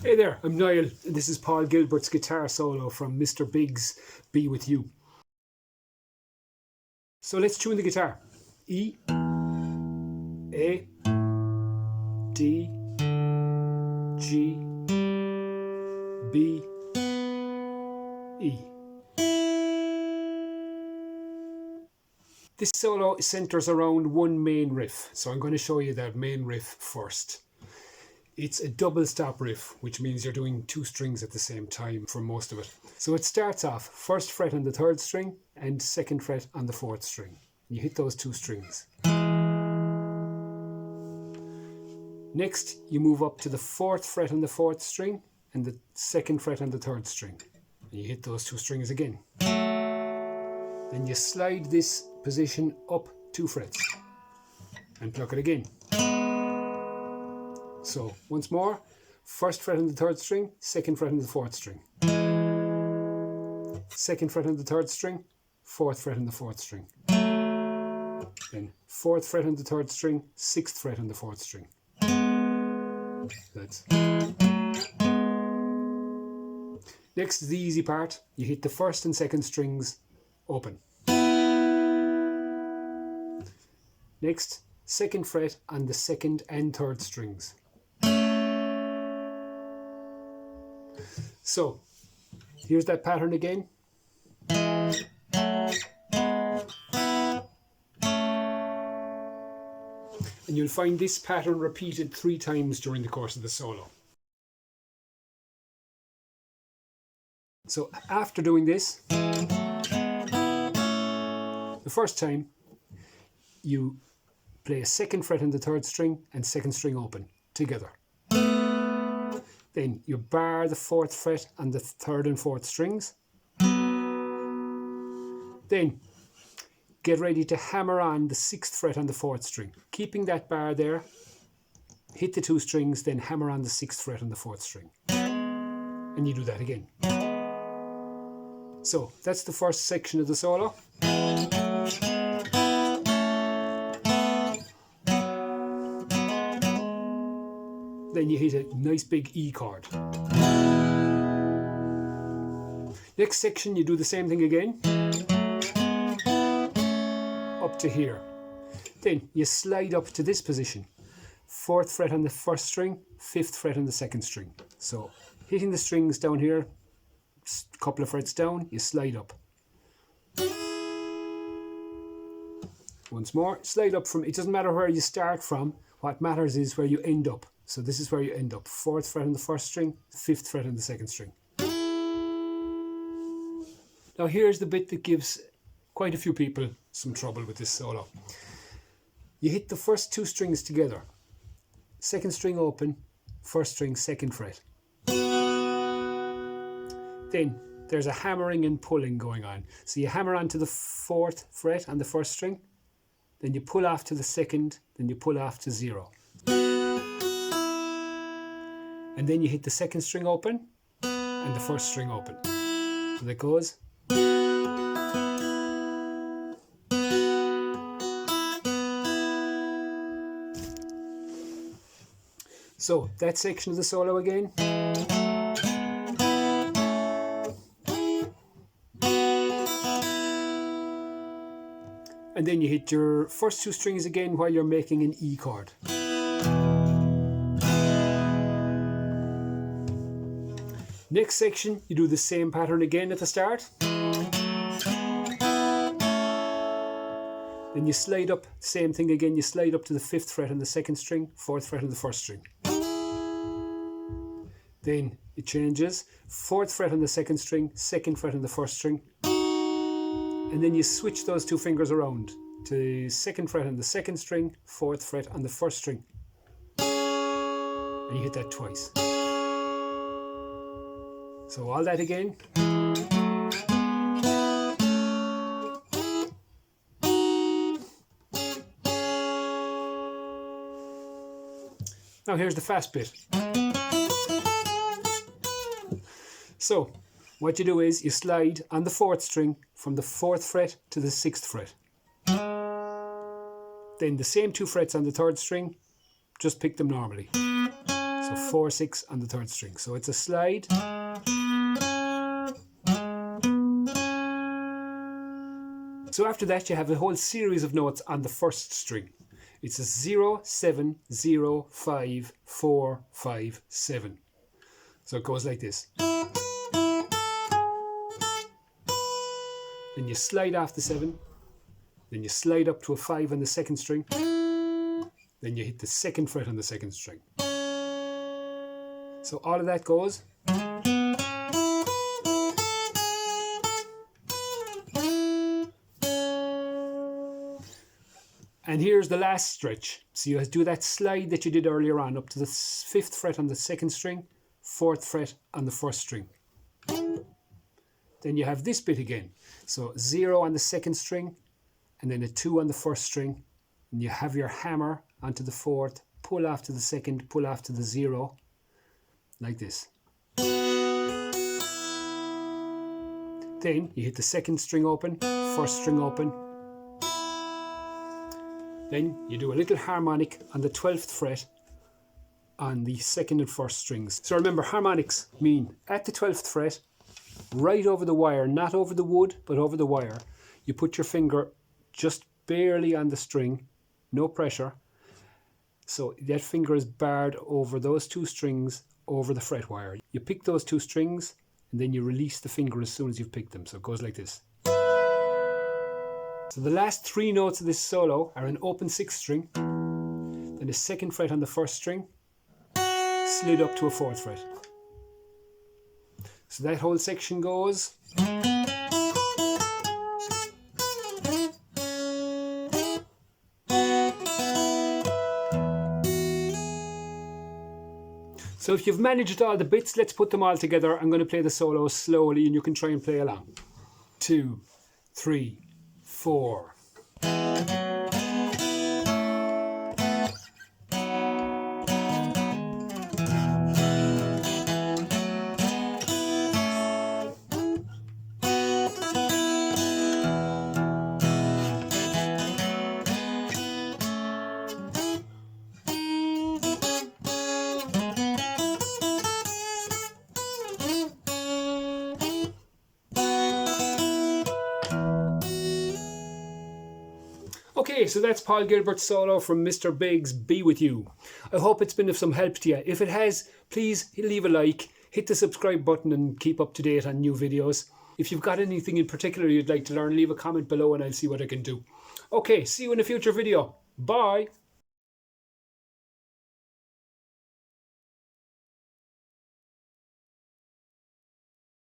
Hey there, I'm Niall, and this is Paul Gilbert's guitar solo from Mr. Big's Be With You. So let's tune the guitar. E, A, D, G, B, E. This solo centers around one main riff, so I'm going to show you that main riff first. It's a double stop riff, which means you're doing two strings at the same time for most of it. So it starts off first fret on the third string and second fret on the fourth string. You hit those two strings. Next, you move up to the fourth fret on the fourth string and the second fret on the third string. And you hit those two strings again. Then you slide this position up 2 frets and pluck it again. So once more, first fret on the third string, second fret on the fourth string. Second fret on the third string, fourth fret on the fourth string. Then fourth fret on the third string, sixth fret on the fourth string. That's. Next is the easy part. You hit the first and second strings open. Next, second fret on the second and third strings. So, here's that pattern again. And you'll find this pattern repeated 3 times during the course of the solo. So after doing this, the first time you play a second fret on the third string and second string open together. Then you bar the fourth fret on the third and fourth strings. Then get ready to hammer on the sixth fret on the fourth string. Keeping that bar there, hit the 2 strings, then hammer on the sixth fret on the fourth string. And you do that again. So that's the first section of the solo. Then you hit a nice big E chord. Next section you do the same thing again. Up to here. Then you slide up to this position. 4th fret on the first string, 5th fret on the second string. So hitting the strings down here, a couple of frets down, you slide up. Once more, slide up from, it doesn't matter where you start from, what matters is where you end up. So this is where you end up. 4th fret on the first string, 5th fret on the second string. Now here's the bit that gives quite a few people some trouble with this solo. You hit the first 2 strings together. Second string open, first string, second fret. Then there's a hammering and pulling going on. So you hammer onto the 4th fret on the first string, then you pull off to the second, then you pull off to 0. And then you hit the second string open and the first string open. So that goes. So that section of the solo again. And then you hit your first 2 strings again while you're making an E chord. Next section, you do the same pattern again at the start. Then you slide up, same thing again, you slide up to the 5th fret on the second string, 4th fret on the first string. Then it changes, 4th fret on the second string, 2nd fret on the first string. And then you switch those 2 fingers around to 2nd fret on the second string, 4th fret on the first string. And you hit that twice. So all that again. Now here's the fast bit. So what you do is you slide on the 4th string from the 4th fret to the 6th fret. Then the same 2 frets on the 3rd string, just pick them normally. So 4, 6 on the third string. So it's a slide. So after that you have a whole series of notes on the first string. It's a 0, 7, 0, 5, 4, 5, 7. So it goes like this. Then you slide off the 7. Then you slide up to a 5 on the second string. Then you hit the second fret on the second string. So all of that goes. And here's the last stretch. So you do that slide that you did earlier on up to the 5th fret on the second string, 4th fret on the first string. Then you have this bit again. So 0 on the second string, and then a 2 on the first string. And you have your hammer onto the 4th, pull off to the 2nd, pull off to the 0, like this. Then you hit the 2nd string open, 1st string open. Then you do a little harmonic on the 12th fret on the 2nd and 1st strings. So remember, harmonics mean at the 12th fret, right over the wire, not over the wood, but over the wire. You put your finger just barely on the string, no pressure. So that finger is barred over those 2 strings over the fret wire. You pick those 2 strings and then you release the finger as soon as you've picked them. So it goes like this. So the last 3 notes of this solo are an open 6th string, then a 2nd fret on the 1st string, slid up to a 4th fret. So that whole section goes. So if you've managed all the bits, let's put them all together. I'm going to play the solo slowly and you can try and play along. 2, 3, 4. Okay, so that's Paul Gilbert's solo from Mr. Big's Be With You. I hope it's been of some help to you. If it has, please leave a like, hit the subscribe button and keep up to date on new videos. If you've got anything in particular you'd like to learn, leave a comment below and I'll see what I can do. Okay, see you in a future video. Bye!